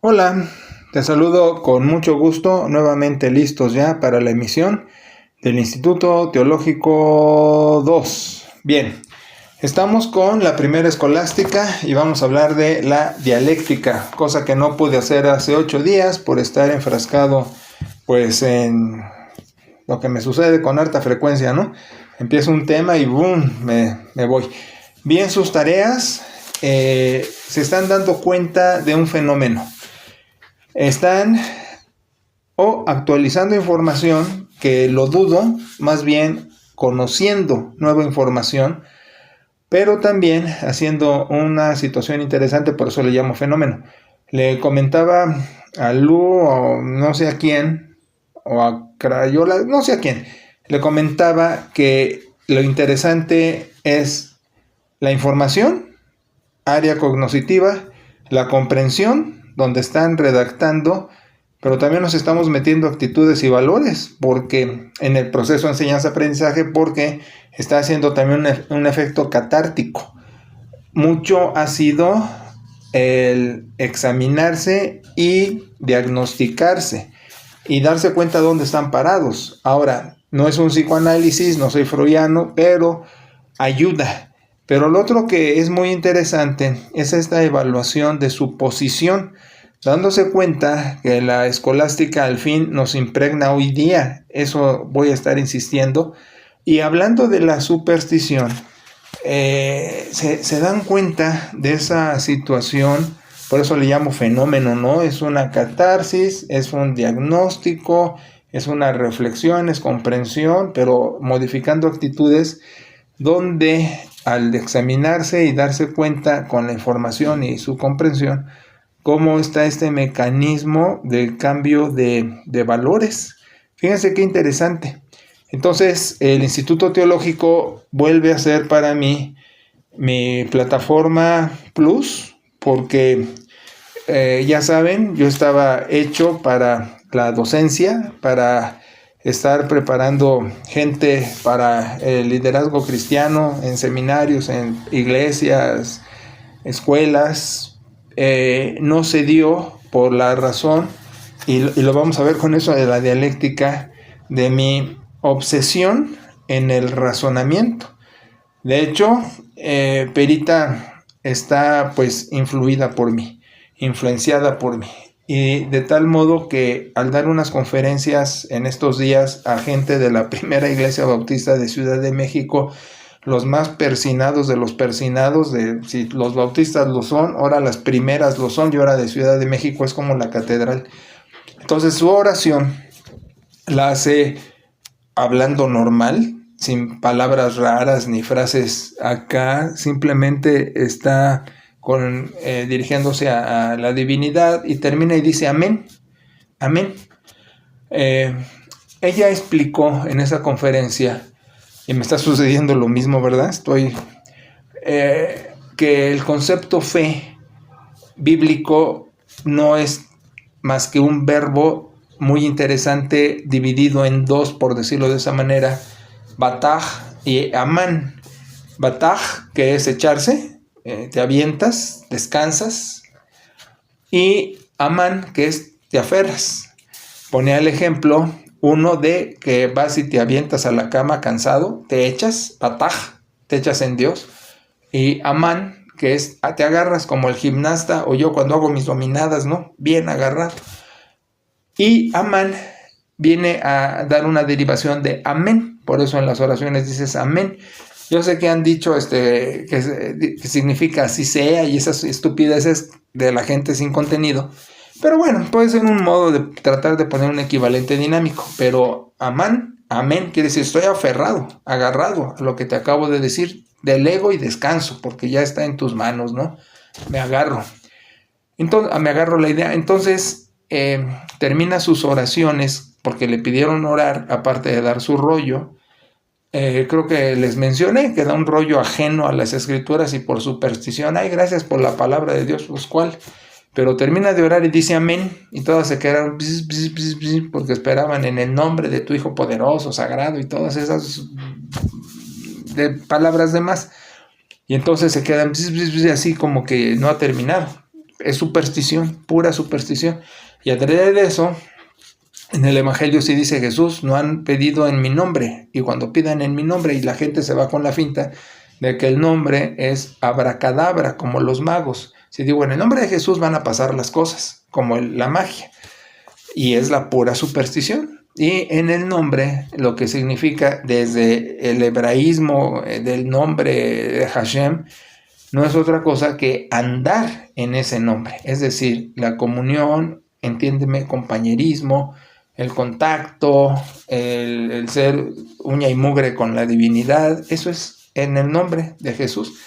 Hola, te saludo con mucho gusto, nuevamente listos ya para la emisión del Instituto Teológico 2. Bien, estamos con la primera escolástica y vamos a hablar de la dialéctica, cosa que no pude hacer hace 8 días por estar enfrascado pues en lo que me sucede con harta frecuencia, ¿no? Empiezo un tema y boom, me voy. Bien, sus tareas se están dando cuenta de un fenómeno. Están actualizando información que lo dudo, más bien conociendo nueva información, pero también haciendo una situación interesante, por eso le llamo fenómeno. Le comentaba a Lu o no sé a quién, o a Crayola, no sé a quién, le comentaba que lo interesante es la información, área cognoscitiva, la comprensión, donde están redactando, pero también nos estamos metiendo actitudes y valores, porque en el proceso de enseñanza-aprendizaje, porque está haciendo también un efecto catártico. Mucho ha sido el examinarse y diagnosticarse y darse cuenta de dónde están parados. Ahora, no es un psicoanálisis, no soy freudiano, pero ayuda. Pero lo otro que es muy interesante es esta evaluación de su posición, dándose cuenta que la escolástica al fin nos impregna hoy día. Eso voy a estar insistiendo. Y hablando de la superstición, se dan cuenta de esa situación, por eso le llamo fenómeno, ¿no? Es una catarsis, es un diagnóstico, es una reflexión, es comprensión, pero modificando actitudes donde al examinarse y darse cuenta con la información y su comprensión, cómo está este mecanismo del cambio de valores. Fíjense qué interesante. Entonces, el Instituto Teológico vuelve a ser para mí mi plataforma plus, porque ya saben, yo estaba hecho para la docencia, para estar preparando gente para el liderazgo cristiano en seminarios, en iglesias, escuelas. No se dio por la razón, y lo vamos a ver con eso de la dialéctica, de mi obsesión en el razonamiento. De hecho, Perita está pues influida por mí, influenciada por mí. Y de tal modo que al dar unas conferencias en estos días a gente de la primera iglesia bautista de Ciudad de México, los más persinados de los persinados, si los bautistas lo son, ahora las primeras lo son, y ahora de Ciudad de México es como la catedral. Entonces su oración la hace hablando normal, sin palabras raras ni frases acá, simplemente está dirigiéndose a la divinidad y termina y dice amén, amén. Ella explicó en esa conferencia, y me está sucediendo lo mismo, ¿verdad? Que el concepto fe bíblico no es más que un verbo muy interesante dividido en dos, por decirlo de esa manera, bataj y amán. Bataj, que es echarse, te avientas, descansas, y amán, que es te aferras. Ponía el ejemplo, uno de que vas y te avientas a la cama cansado, te echas, bataj, te echas en Dios, y amán, que es te agarras como el gimnasta o yo cuando hago mis dominadas, ¿no? Bien agarrado. Y amán viene a dar una derivación de amén, por eso en las oraciones dices amén. Yo sé que han dicho que significa así sea y esas estupideces de la gente sin contenido, pero bueno, puede ser un modo de tratar de poner un equivalente dinámico, pero amán, amén, quiere decir estoy aferrado, agarrado a lo que te acabo de decir, delego y descanso, porque ya está en tus manos, ¿no? Me agarro. Entonces, me agarro la idea. Entonces, termina sus oraciones, porque le pidieron orar, aparte de dar su rollo. Creo que les mencioné que da un rollo ajeno a las escrituras y por superstición. Ay, gracias por la palabra de Dios, pues cuál. Pero termina de orar y dice amén, y todas se quedaron porque esperaban en el nombre de tu Hijo poderoso, sagrado, y todas esas palabras demás. Y entonces se quedan así como que no ha terminado. es superstición, pura superstición. Y a través de eso, en el Evangelio sí dice Jesús, no han pedido en mi nombre, y cuando pidan en mi nombre, y la gente se va con la finta de que el nombre es abracadabra, como los magos. Si digo, en el nombre de Jesús van a pasar las cosas, como la magia, y es la pura superstición. Y en el nombre, lo que significa desde el hebraísmo del nombre de Hashem, no es otra cosa que andar en ese nombre, es decir, la comunión, entiéndeme, compañerismo, el contacto, el ser uña y mugre con la divinidad, eso es en el nombre de Jesús.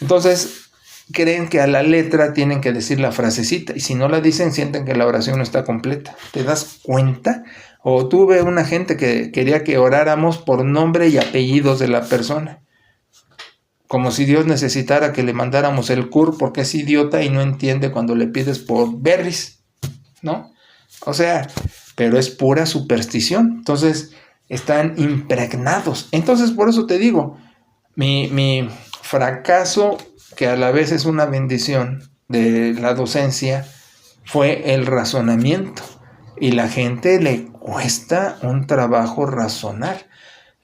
Entonces, creen que a la letra tienen que decir la frasecita, y si no la dicen, sienten que la oración no está completa. ¿Te das cuenta? O tuve una gente que quería que oráramos por nombre y apellidos de la persona, como si Dios necesitara que le mandáramos el CUR, porque es idiota y no entiende cuando le pides por berries, ¿no? O sea, pero es pura superstición. Entonces, están impregnados. Entonces, por eso te digo, mi fracaso, que a la vez es una bendición de la docencia, fue el razonamiento. Y la gente le cuesta un trabajo razonar.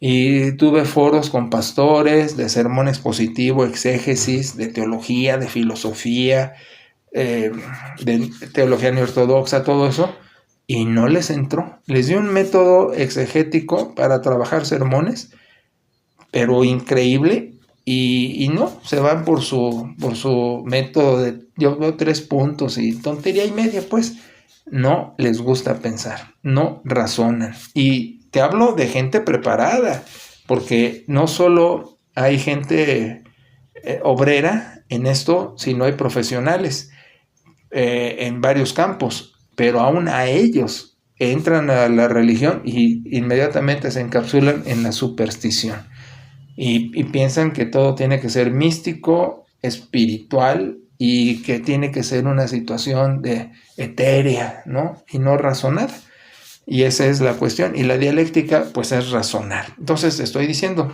Y tuve foros con pastores de sermón expositivo, exégesis, de teología, de filosofía, de teología neortodoxa, todo eso, y no les entró. Les di un método exegético para trabajar sermones, pero increíble, y no, se van por su método de yo veo 3 puntos y tontería y media, pues. No les gusta pensar, no razonan. Y te hablo de gente preparada, porque no solo hay gente obrera en esto, sino hay profesionales en varios campos, pero aún a ellos entran a la religión y inmediatamente se encapsulan en la superstición. Y piensan que todo tiene que ser místico, espiritual, y que tiene que ser una situación de etérea, ¿no? Y no razonar. Y esa es la cuestión. Y la dialéctica, pues, es razonar. Entonces, estoy diciendo,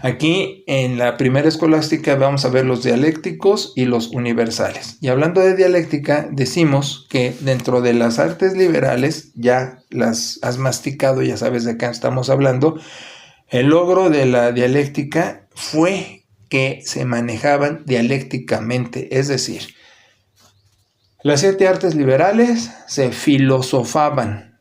aquí en la primera escolástica vamos a ver los dialécticos y los universales. Y hablando de dialéctica, decimos que dentro de las artes liberales, ya las has masticado, ya sabes de qué estamos hablando, el logro de la dialéctica fue que se manejaban dialécticamente, es decir, las 7 artes liberales se filosofaban,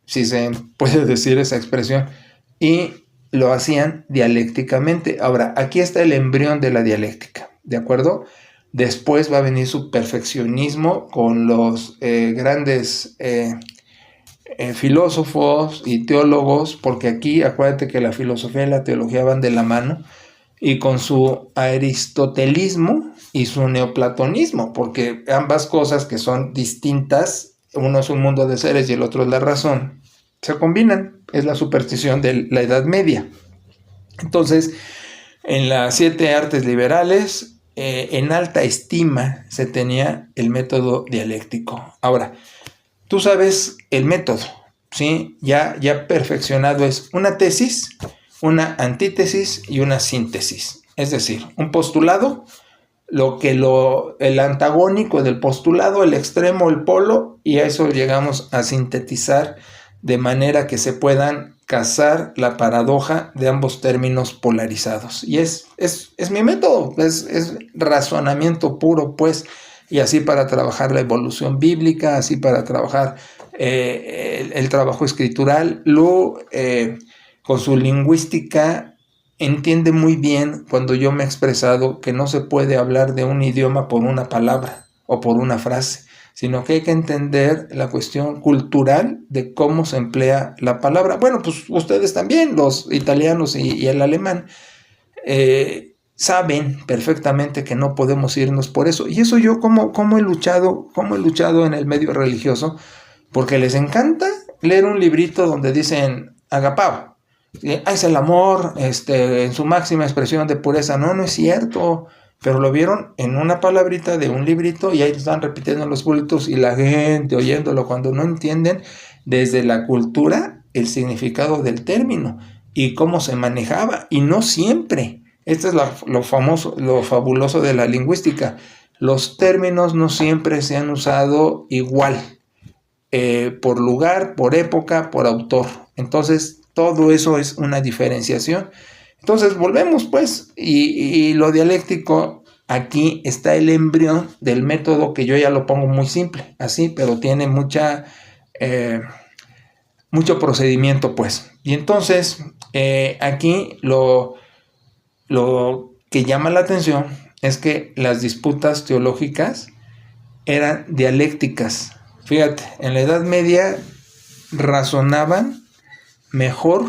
si se puede decir esa expresión, y lo hacían dialécticamente. Ahora, aquí está el embrión de la dialéctica, ¿de acuerdo? Después va a venir su perfeccionismo con los grandes filósofos y teólogos, porque aquí acuérdate que la filosofía y la teología van de la mano, y con su aristotelismo y su neoplatonismo, porque ambas cosas que son distintas, uno es un mundo de seres y el otro es la razón, se combinan, es la superstición de la Edad Media. Entonces, en las 7 artes liberales, en alta estima se tenía el método dialéctico. Ahora, tú sabes el método, ¿sí? Ya perfeccionado es una tesis, una antítesis y una síntesis. Es decir, un postulado, el antagónico del postulado, el extremo, el polo, y a eso llegamos a sintetizar de manera que se puedan cazar la paradoja de ambos términos polarizados. Y es mi método, es razonamiento puro, pues, y así para trabajar la evolución bíblica, así para trabajar el trabajo escritural, con su lingüística entiende muy bien cuando yo me he expresado que no se puede hablar de un idioma por una palabra o por una frase, sino que hay que entender la cuestión cultural de cómo se emplea la palabra. Bueno, pues ustedes también, los italianos y el alemán, saben perfectamente que no podemos irnos por eso. Y eso yo cómo he luchado en el medio religioso, porque les encanta leer un librito donde dicen agapao, es el amor en su máxima expresión de pureza. No es cierto, pero lo vieron en una palabrita de un librito y ahí están repitiendo los bultos y la gente oyéndolo cuando no entienden desde la cultura el significado del término y cómo se manejaba, y no siempre. Esto es lo fabuloso de la lingüística. los términos no siempre se han usado igual, por lugar, por época, por autor. Entonces, todo eso es una diferenciación. Entonces, volvemos pues, y lo dialéctico, aquí está el embrión del método que yo ya lo pongo muy simple, así, pero tiene mucho procedimiento pues. Y entonces, aquí lo que llama la atención es que las disputas teológicas eran dialécticas. Fíjate, en la Edad Media razonaban mejor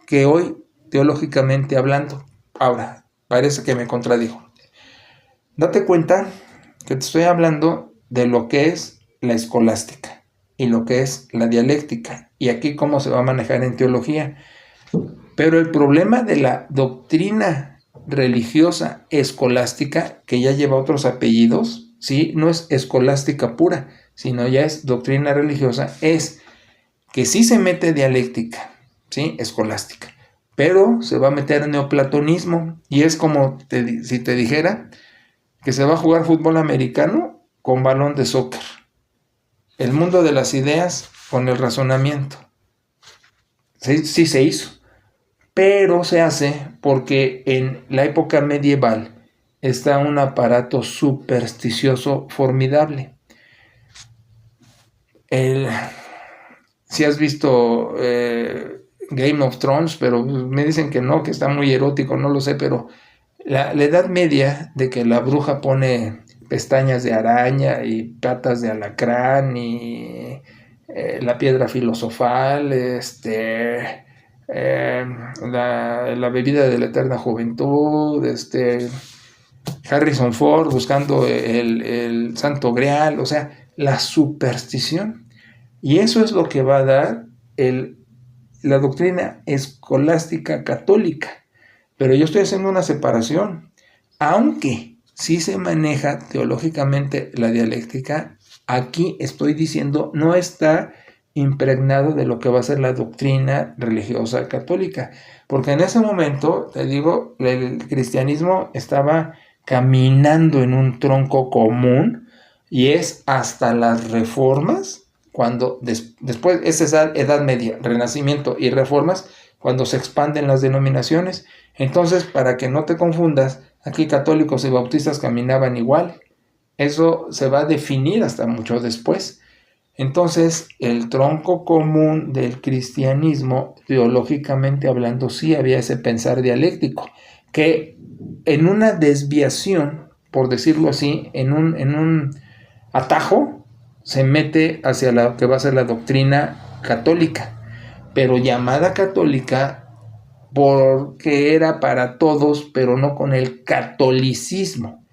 que hoy teológicamente hablando. Ahora, parece que me contradijo. Date cuenta que te estoy hablando de lo que es la escolástica y lo que es la dialéctica, y aquí cómo se va a manejar en teología. Pero el problema de la doctrina religiosa escolástica, que ya lleva otros apellidos, ¿sí? No es escolástica pura, sino ya es doctrina religiosa, es que sí se mete dialéctica, ¿sí? Escolástica, pero se va a meter neoplatonismo, y es como si te dijera que se va a jugar fútbol americano con balón de soccer, el mundo de las ideas con el razonamiento. Sí se hizo, pero se hace porque en la época medieval está un aparato supersticioso formidable. Si has visto Game of Thrones, pero me dicen que no, que está muy erótico, no lo sé, pero la Edad Media, de que la bruja pone pestañas de araña y patas de alacrán y la piedra filosofal, la bebida de la eterna juventud, Harrison Ford buscando el Santo Grial, o sea, la superstición. Y eso es lo que va a dar la doctrina escolástica católica. Pero yo estoy haciendo una separación. Aunque sí se maneja teológicamente la dialéctica, aquí estoy diciendo no está impregnado de lo que va a ser la doctrina religiosa católica. Porque en ese momento, te digo, el cristianismo estaba caminando en un tronco común, y es hasta las reformas, cuando después es esa Edad Media, Renacimiento y reformas, cuando se expanden las denominaciones. Entonces, para que no te confundas, aquí católicos y bautistas caminaban igual. Eso se va a definir hasta mucho después. Entonces, el tronco común del cristianismo, teológicamente hablando, sí había ese pensar dialéctico, que en una desviación, por decirlo así, en un atajo, se mete hacia lo que va a ser la doctrina católica, pero llamada católica porque era para todos, pero no con el catolicismo.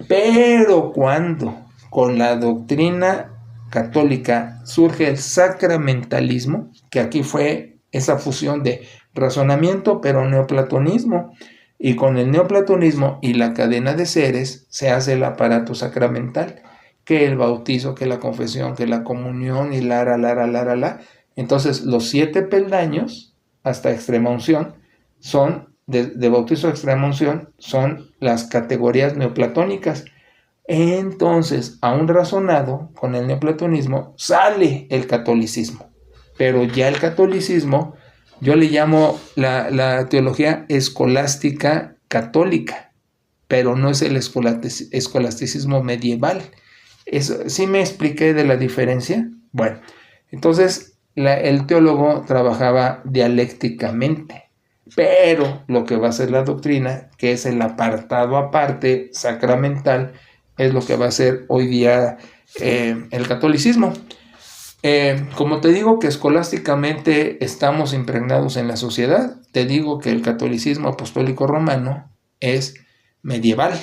Pero cuando con la doctrina católica surge el sacramentalismo, que aquí fue esa fusión de razonamiento pero neoplatonismo, y con el neoplatonismo y la cadena de seres se hace el aparato sacramental, que el bautizo, que la confesión, que la comunión y la. Entonces los 7 peldaños hasta extrema unción son de bautizo a extrema unción, son las categorías neoplatónicas. Entonces, aún razonado con el neoplatonismo, sale el catolicismo. Pero ya el catolicismo, yo le llamo la teología escolástica católica, pero no es el escolasticismo medieval. ¿Sí me expliqué de la diferencia? Bueno, entonces el teólogo trabajaba dialécticamente, pero lo que va a ser la doctrina, que es el apartado aparte sacramental, es lo que va a ser hoy día el catolicismo. Como te digo que escolásticamente estamos impregnados en la sociedad, te digo que el catolicismo apostólico romano es medieval,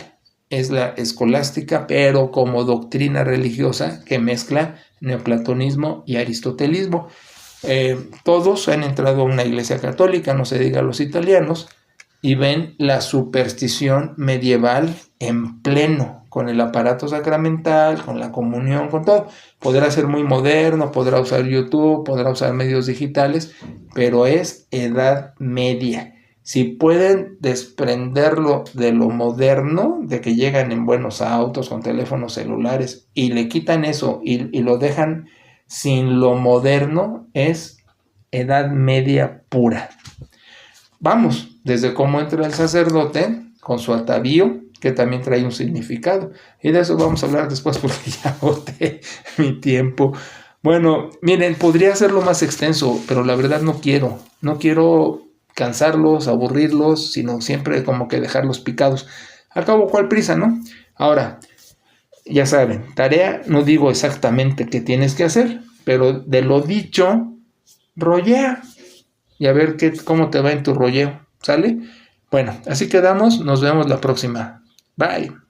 es la escolástica, pero como doctrina religiosa que mezcla neoplatonismo y aristotelismo. Todos han entrado a una iglesia católica, no se diga los italianos, y ven la superstición medieval en pleno, con el aparato sacramental, con la comunión, con todo. Podrá ser muy moderno, podrá usar YouTube, podrá usar medios digitales, pero es Edad Media. Si pueden desprenderlo de lo moderno, de que llegan en buenos autos, con teléfonos celulares, y le quitan eso y lo dejan sin lo moderno, es edad media pura. Vamos, desde cómo entra el sacerdote con su atavío, que también trae un significado. Y de eso vamos a hablar después porque ya agoté mi tiempo. Bueno, miren, podría hacerlo más extenso, pero la verdad no quiero. No quiero cansarlos, aburrirlos, sino siempre como que dejarlos picados. Al cabo, ¿cuál prisa, no? Ahora, ya saben, tarea, no digo exactamente qué tienes que hacer, pero de lo dicho, rollea y a ver cómo te va en tu rolleo, ¿sale? Bueno, así quedamos, nos vemos la próxima. Bye.